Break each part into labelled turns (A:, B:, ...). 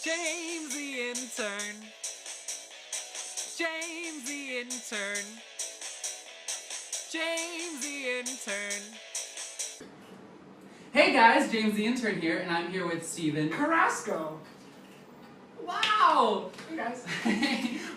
A: James the Intern. James the Intern. James the Intern. Hey guys, James the Intern here, and I'm here with Stephen
B: Carrasco.
A: Wow!
B: Hey guys.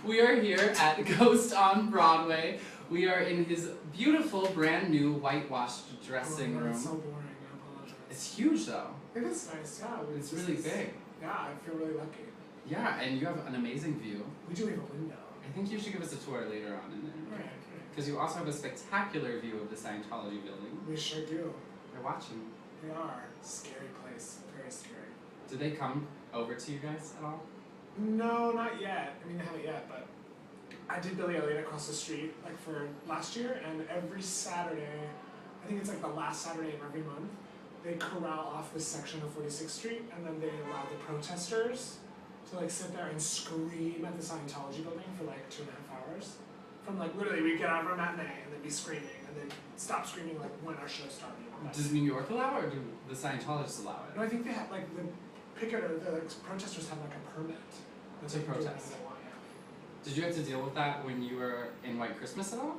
A: We are here at Ghost on Broadway. We are in his beautiful, brand new, whitewashed dressing room.
B: It's so boring, I apologize.
A: It's huge though.
B: It is nice, yeah.
A: It's really big.
B: Yeah, I feel really lucky.
A: Yeah, and you have an amazing view.
B: We do have a window.
A: I think you should give us a tour later on in there.
B: Right.
A: Because you also have a spectacular view of the Scientology building.
B: We sure do.
A: They're watching.
B: They are. Scary place. Very scary.
A: Did they come over to you guys at all?
B: No, not yet. I mean, they haven't yet, but I did Billy Elliot across the street, like for last year, and every Saturday, I think it's like the last Saturday of every month, they corral off this section of 46th Street, and then they allow the protesters to like sit there and scream at the Scientology building for like 2.5 hours. From like literally, we get out of our matinee and they'd be screaming, and then stop screaming like when our show started.
A: Does New York allow it, or do the Scientologists allow it?
B: No, I think they have like the protesters have like a permit.
A: To protest. Did you have to deal with that when you were in White Christmas at all?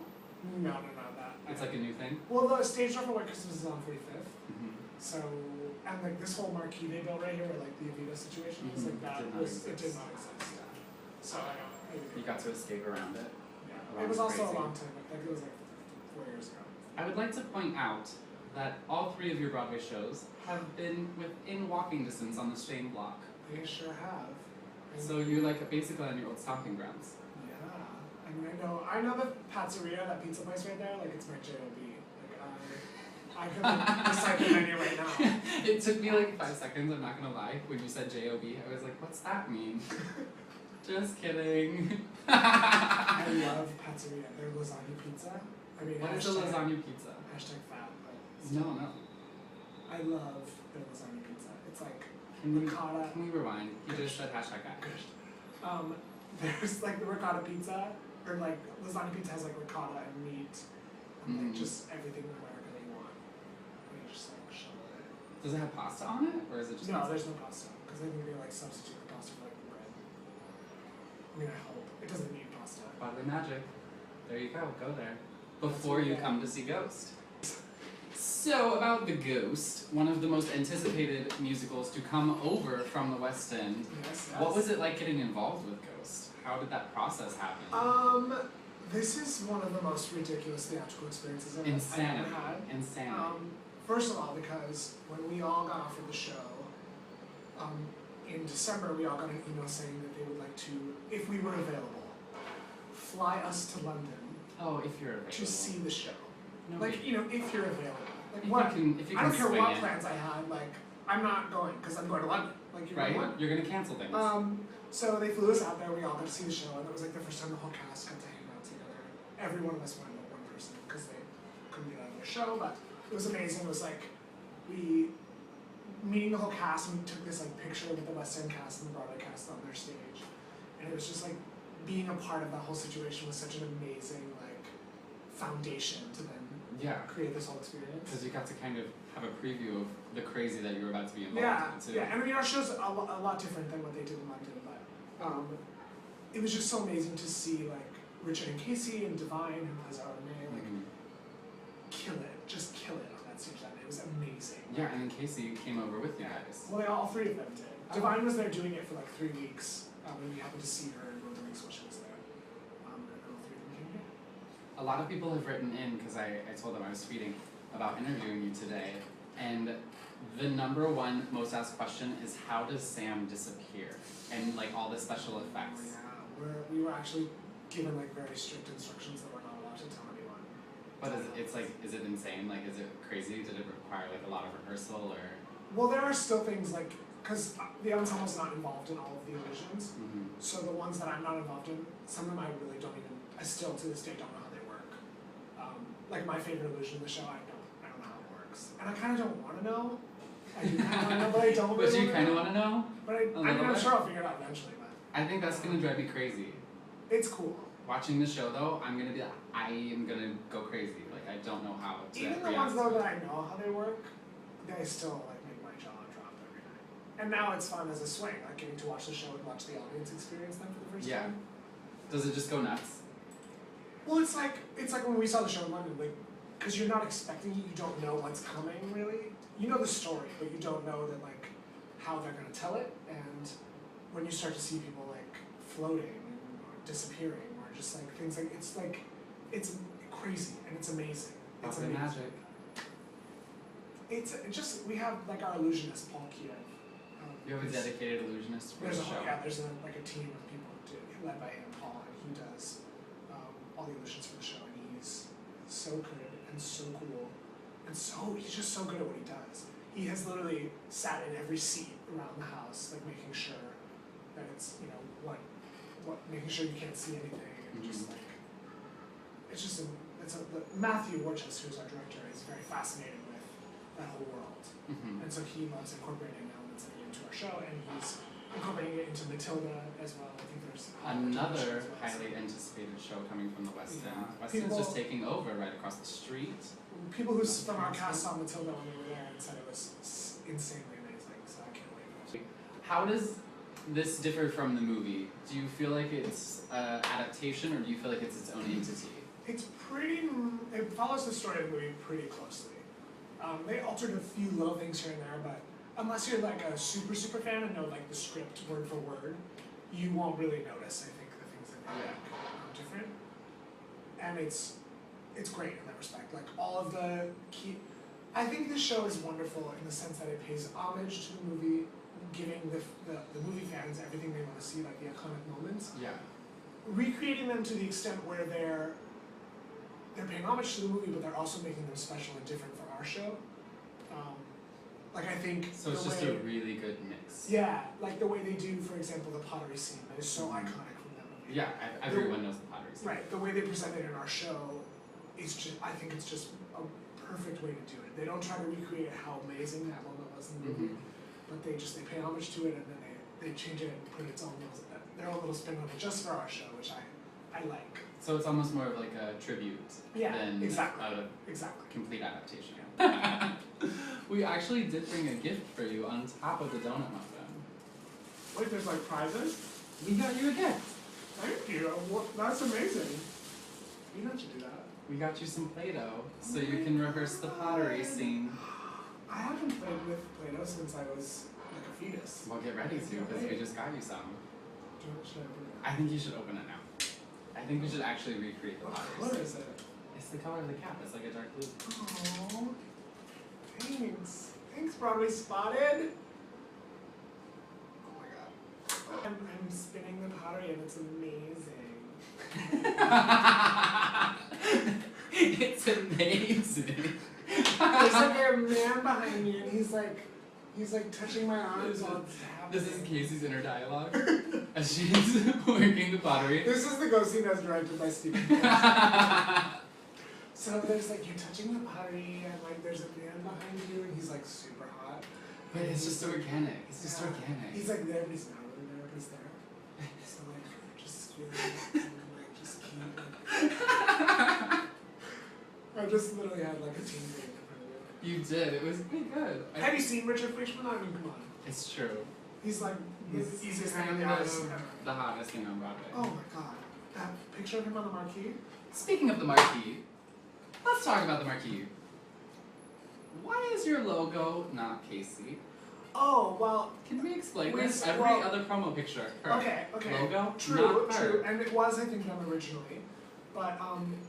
B: No, not that.
A: It's like a new thing?
B: Well, the stage door for White Christmas is on 45th.
A: Mm-hmm.
B: So, and like this whole marquee they built right here, where like the Avita situation is like that, it did not exist. Yeah. So I don't.
A: You got to escape around it.
B: Yeah. It was also a long time, like it was like 4 years ago.
A: I would like to point out that all 3 of your Broadway shows have been within walking distance on the same block.
B: They sure have.
A: So you're like basically on your old stomping grounds.
B: Yeah, I mean I know the pizzeria, that pizza place right there, like it's my J.O.B. Like I could recite the menu right now.
A: It took me like 5 seconds, I'm not gonna lie, when you said J.O.B. I was like, what's that mean? Just kidding.
B: I love pizzeria. Their lasagna pizza. I mean,
A: what is a lasagna pizza?
B: Hashtag fat, but
A: No.
B: I love their lasagna pizza. It's like
A: Can we rewind? You just said hashtag fat.
B: Good. There's like the ricotta pizza, or like lasagna pizza has like ricotta and meat, and like just everything in America that you want. And you just like shovel it.
A: Does it have pasta on it, or is it just
B: No,
A: pizza?
B: there's no pasta, because I think they like substitute the pasta for like the bread. I mean, I hope. It doesn't need pasta.
A: Broadway magic. There you go, go there. Before you come to see Ghost. So, about The Ghost, one of the most anticipated musicals to come over from the West End.
B: Yes.
A: What was it like getting involved with Ghost? How did that process happen?
B: This is one of the most ridiculous theatrical experiences I've ever had.
A: Insanity.
B: First of all, because when we all got offered the show, in December we all got an email saying that they would like to, if we were available, fly us to London.
A: Oh, if you're available.
B: To see the show.
A: No,
B: like, if you're available. Like,
A: if
B: what?
A: You can
B: I don't care what
A: it.
B: plans I had, like, I'm not going, because I'm going to London. Like, you're
A: right?
B: going.
A: You're going to cancel things.
B: So they flew us out there, we all got to see the show, and it was like the first time the whole cast got to hang out together. Every one of us went but one person, because they couldn't get out of their show, but it was amazing. It was like, meeting the whole cast, and we took this like picture with the West End cast and the Broadway cast on their stage. And it was just like, being a part of that whole situation was such an amazing like foundation to then create this whole experience.
A: Because you got to kind of have a preview of the crazy that you were about to be involved in too.
B: Yeah, and I mean our show's a lot different than what they did in London, but it was just so amazing to see like Richard and Casey and Divine, who plays our Renee, like kill it on that stage that day. It was amazing.
A: Yeah, and then Casey came over with you guys.
B: Well, all 3 of them did. Divine was there doing it for like 3 weeks, and we happened to see her in both the weeks while she was there. And all 3 of them came here.
A: A lot of people have written in, because I told them I was tweeting about interviewing you today, and the #1 most asked question is, how does Sam disappear? And like all the special effects.
B: Yeah, we were actually given like very strict instructions that we're not allowed to tell anyone.
A: But is it insane? Like, is it crazy? Did it require like a lot of rehearsal, or?
B: Well, there are still things like, because the ensemble's not involved in all of the illusions, so the ones that I'm not involved in, some of them I really don't even, I still to this day don't know how they work. Like my favorite illusion in the show, I don't know how it works. And I kind of don't want to know. I do kind of want to know, but I don't
A: But you kind of want to know?
B: But I'm sure I'll figure it out eventually. But
A: I think that's going to drive me crazy.
B: It's cool.
A: Watching the show though, I am going to go crazy. Like, I don't know how to
B: Even the ones though that I know how they work, they still like make my jaw drop every night. And now it's fun as a swing, like getting to watch the show and watch the audience experience them for the first
A: Yeah.
B: time.
A: Does it just go nuts?
B: Well, it's like when we saw the show in London, like, because you're not expecting it, you don't know what's coming really. You know the story, but you don't know that like how they're gonna tell it. And when you start to see people like floating or disappearing or just like things like it's crazy and it's amazing. It's
A: Broadway
B: amazing.
A: magic.
B: It's just we have like our illusionist Paul Kiev.
A: You have a dedicated illusionist for
B: There's
A: the
B: a
A: show.
B: there's a team of people led by him, Paul, and he does all the illusions for the show, and he's so good and so cool, and he's just so good at what he does. He has literally sat in every seat around the house, like making sure that it's making sure you can't see anything, and just like Matthew Warchus, who's our director, is very fascinated with that whole world. And so he loves incorporating elements of it into our show, and he's incorporating it into Matilda as well. I think there's
A: Another
B: as well,
A: highly anticipated show coming from the West
B: Yeah.
A: End. West End's
B: People-
A: just taking over right across the street.
B: People who from our cast saw Matilda when they were there and said it was insanely amazing, so I can't wait.
A: How does this differ from the movie? Do you feel like it's adaptation, or do you feel like it's its own entity?
B: It follows the story of the movie pretty closely. They altered a few little things here and there, but unless you're like a super fan and know like the script word for word, you won't really notice, I think, the things that they make different. And it's great in that respect. Like all of the key, I think this show is wonderful in the sense that it pays homage to the movie, giving the movie fans everything they want to see, like the iconic moments.
A: Yeah.
B: Recreating them to the extent where they're paying homage to the movie, but they're also making them special and different for our show. Like I think
A: So it's just a really good mix.
B: yeah, like the way they do, for example, the pottery scene that is so iconic from that movie.
A: Yeah, everyone knows the pottery scene.
B: Right, the way they present it in our show is just, I think it's just a perfect way to do it. They don't try to recreate how amazing that moment was in the movie, but they pay homage to it and then they change it and put their own little spin on it just for our show, which I like.
A: So it's almost more of like a tribute than
B: exactly.
A: a complete adaptation. We actually did bring a gift for you on top of the donut muffin.
B: Wait, there's like prizes?
A: We got you a gift.
B: Thank you. That's amazing. You know to do that.
A: We got you some Play-Doh so you can rehearse the pottery scene.
B: I haven't played with Play-Doh since I was like a fetus.
A: Well, get ready to because we just got you some.
B: Should I open it?
A: I think you should open it now. I think we should actually recreate the
B: What
A: pottery
B: color
A: scene.
B: is it?
A: It's the color of the cap. It's like a dark blue.
B: Aww. Thanks. Thanks, Broadway Spotted. Oh my god. I'm spinning the pottery and it's amazing.
A: It's amazing.
B: There's like a man behind me and he's like touching my arms while it's happening.
A: This is Casey's inner dialogue as she's working the pottery.
B: This is the ghost scene as directed by Stephen Carrasco. So there's like you're touching the pottery and like there's a man behind you and he's like super hot.
A: But it's just organic. It's just organic.
B: He's like there, but he's not really there, but he's there. So like just really like just keep. I just literally had like a team meeting in front of you.
A: You did. It was pretty good.
B: Have you seen Richard Fleischman? I mean, come on.
A: It's true.
B: He's like the easiest thing on the
A: kind
B: artist
A: of
B: ever.
A: the hottest thing on Broadway.
B: Oh my god. That picture of him on the marquee?
A: Speaking of the marquee, let's talk about the marquee. Why is your logo not Casey?
B: Oh, well,
A: Can we explain
B: Wait,
A: this? Every
B: well-
A: other promo picture, her.
B: okay.
A: Logo,
B: True,
A: not her.
B: true. And it was, I think, them originally. But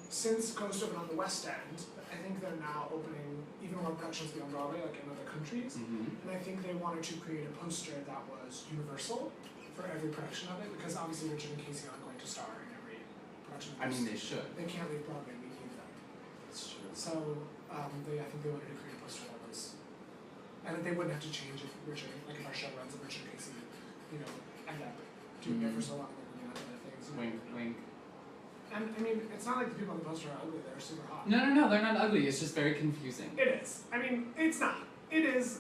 B: since Coast opened on the West End, I think they're now opening even more productions beyond Broadway, like in other countries. And I think they wanted to create a poster that was universal for every production of it, because obviously Richard and Casey aren't going to star in every production of
A: I
B: this.
A: mean, they should.
B: They can't leave Broadway, we need them.
A: It's true.
B: So I think they wanted to create a poster that was, and that they wouldn't have to change if Richard, like if our show runs and Richard and Casey, end up doing it for so long and then other things.
A: Wink, wink.
B: And I mean, it's not like the people on the poster are ugly, they're super hot.
A: No, they're not ugly. It's just very confusing.
B: It is. I mean, it's not. It is,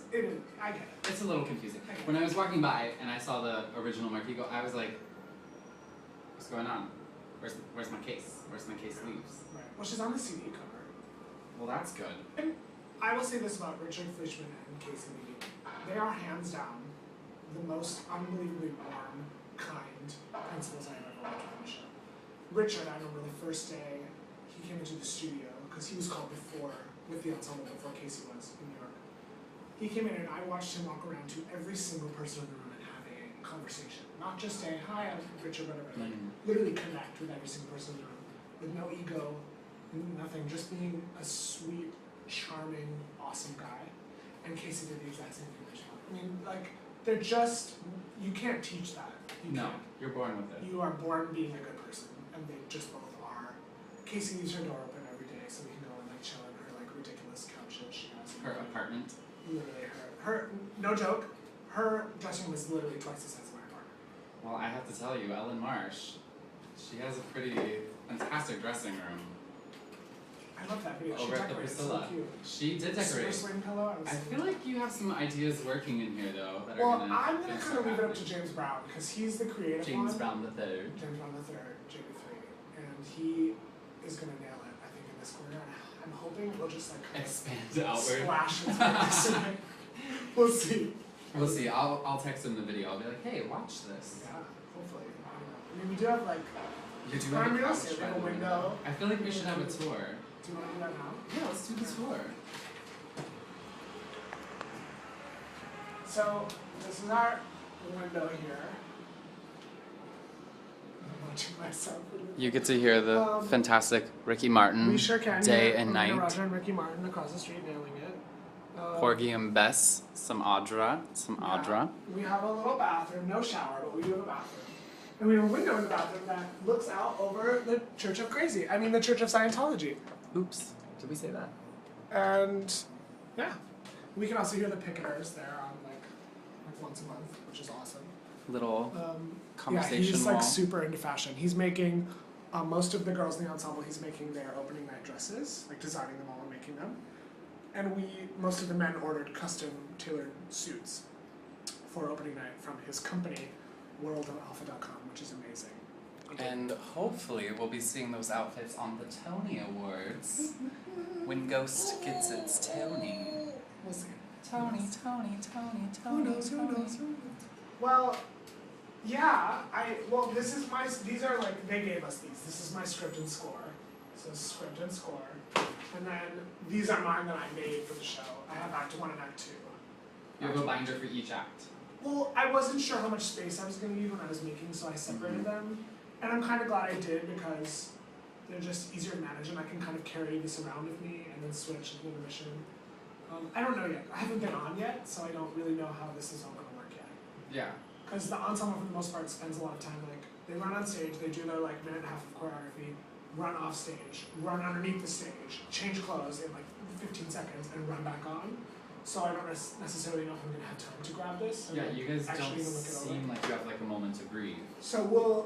B: I get it.
A: It's a little confusing.
B: Okay.
A: When I was walking by and I saw the original marquee go, I was like, what's going on? Where's my case? Where's my case leaves?
B: Right. Well, she's on the CD cover.
A: Well, that's good.
B: And I will say this about Richard Fleischman and Casey Lee. They are hands down most unbelievably warm, kind principals I've ever worked with on the show. Richard, I remember the first day he came into the studio, because he was called before, with the ensemble before Casey was in New York. He came in and I watched him walk around to every single person in the room and have a conversation. Not just a, hi, I'm Richard, whatever, like literally connect with every single person in the room. With no ego, nothing, just being a sweet, charming, awesome guy. And Casey did the exact same thing. I mean, like, they're just, you can't teach that. You
A: No,
B: can't.
A: you're born with it.
B: You are born being a good person, and they just both are. Casey leaves her door open every day so we can go and like chill in her like ridiculous couch that she has.
A: Her apartment.
B: Literally her, no joke, her dressing room is literally twice the size of my apartment.
A: Well, I have to tell you, Ellen Marsh, she has a pretty fantastic dressing room.
B: I love that video.
A: Over
B: She
A: at the
B: decorated
A: Priscilla.
B: so cute.
A: She did
B: Super
A: decorate.
B: swing pillow.
A: I feel like you have some ideas working in here though that
B: well,
A: are gonna.
B: I'm gonna kind of leave it up to James Brown because he's the creative
A: James
B: one.
A: Brown the third.
B: James Brown the third, JB3, and he is gonna nail it. I think in this corner. I'm hoping it'll just like kind
A: Expand
B: of
A: outward.
B: splash into this. We'll see.
A: We'll see. I'll text him the video. I'll be like, hey, watch this.
B: Yeah, hopefully. I mean, we do have like
A: You do
B: prime
A: have a
B: real
A: couch
B: estate, we
A: by
B: have a
A: the way.
B: window.
A: I feel like we should have a tour.
B: Do you want to do that now?
A: Yeah, let's do the tour.
B: So this is our window here. I'm watching myself.
A: You get to hear the fantastic Ricky Martin.
B: We sure can.
A: Day
B: yeah.
A: and
B: Olivia
A: night.
B: Roger and Ricky Martin across the street nailing it.
A: Porgy and Bess, some Audra,
B: Yeah. We have a little bathroom, no shower, but we do have a bathroom. And we have a window in the bathroom that looks out over the Church of Crazy. I mean, the Church of Scientology.
A: Oops, did we say that?
B: And yeah, we can also hear the picketers there on like once a month, which is awesome.
A: Little conversation
B: Yeah, he's
A: wall.
B: like super into fashion. He's making most of the girls in the ensemble. He's making their opening night dresses, like designing them all and making them. And most of the men ordered custom tailored suits for opening night from his company, worldofalpha.com, which is amazing.
A: And hopefully we'll be seeing those outfits on the Tony Awards when Ghost gets its Tony.
B: We'll see.
A: Tony.
B: Who knows? Well, yeah, these are like, they gave us these. This is my script and score. So script and score. And then these are mine that I made for the show. I have Act 1 and Act 2.
A: You have a binder for each act.
B: Well, I wasn't sure how much space I was going to need when I was making, so I separated them. And I'm kind of glad I did because they're just easier to manage and I can kind of carry this around with me and then switch into the mission. I don't know yet. I haven't been on yet, so I don't really know how this is all going to work yet.
A: Yeah.
B: Because the ensemble, for the most part, spends a lot of time, like, they run on stage, they do their, like, minute and a half of choreography, run off stage, run underneath the stage, change clothes in, like, 15 seconds, and run back on. So I don't necessarily know if I'm going to have time to grab this.
A: Yeah, you guys don't
B: actually even look it over.
A: seem like you have like a moment to breathe.
B: So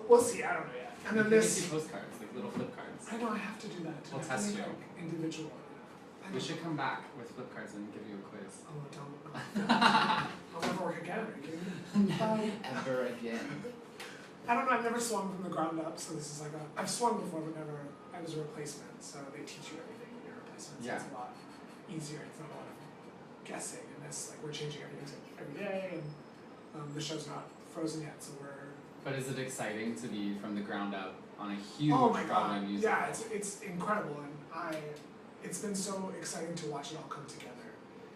B: we'll see, I don't know yet. And then
A: You
B: this...
A: can make postcards, like little flip cards.
B: I know, I have to do that.
A: We'll
B: I have
A: test
B: to make,
A: you.
B: like, individual.
A: We should come back with flip cards and give you a quiz.
B: Oh, don't. I'll never work again, are you kidding me?
A: Ever again.
B: I don't know, I've never swung from the ground up, so this is like I've swung before, but never, I was a replacement, so they teach you everything in your replacements.
A: Yeah.
B: It's a lot easier, it's not a lot of guessing, and this, like, we're changing everything every day, and the show's not frozen yet, so we're...
A: But is it exciting to be from the ground up on a huge
B: Oh my
A: Broadway
B: god,
A: musical?
B: yeah, it's incredible, and it's been so exciting to watch it all come together.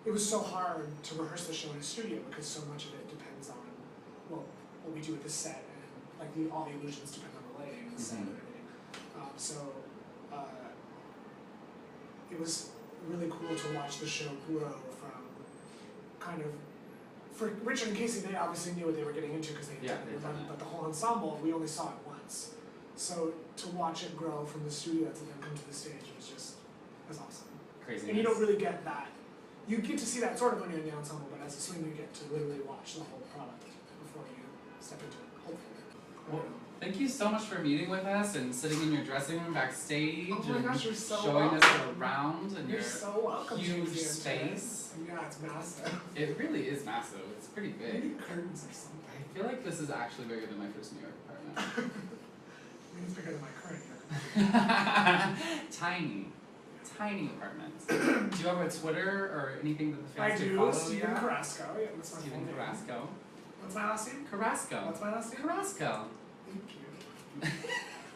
B: It was so hard to rehearse the show in a studio because so much of it depends on, well, what we do with the set, and like all the illusions depend on the lighting and the set and everything. It was really cool to watch the show grow from kind of, for Richard and Casey, they obviously knew what they were getting into because they had done it, but the whole ensemble, we only saw it once. So to watch it grow from the studio to then come to the stage was awesome.
A: Craziness.
B: And you don't really get that. You get to see that sort of when you're in the ensemble, but as a swing you get to literally watch the whole product before you step into it, hopefully.
A: Well, thank you so much for meeting with us and sitting in your dressing room backstage
B: Oh my
A: and
B: gosh, you're so
A: showing us
B: welcome.
A: around and
B: You're
A: your
B: so welcome,
A: huge
B: James the Intern.
A: space.
B: Yeah, it's massive.
A: It really is massive. It's pretty
B: Maybe
A: big.
B: curtains or something.
A: I feel like this is actually bigger than my first New York apartment.
B: I mean, it's bigger than my current York.
A: Tiny apartment. Do you have a Twitter or anything that the
B: I
A: fans can
B: do,
A: follow?
B: Stephen
A: yet?
B: Carrasco. Yeah, that's my full
A: Stephen
B: name.
A: Carrasco.
B: What's my last name?
A: Carrasco.
B: What's my last name?
A: Carrasco.
B: Thank you.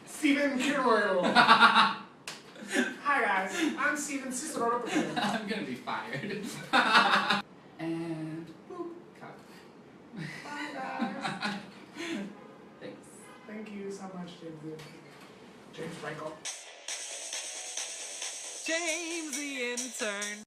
B: Stephen Carrasco. Hi guys, I'm Stephen Cicerone.
A: I'm gonna be fired. And boop, cut.
B: Bye guys.
A: Thanks.
B: Thank you so much, James. James Frankel.
C: James the Intern.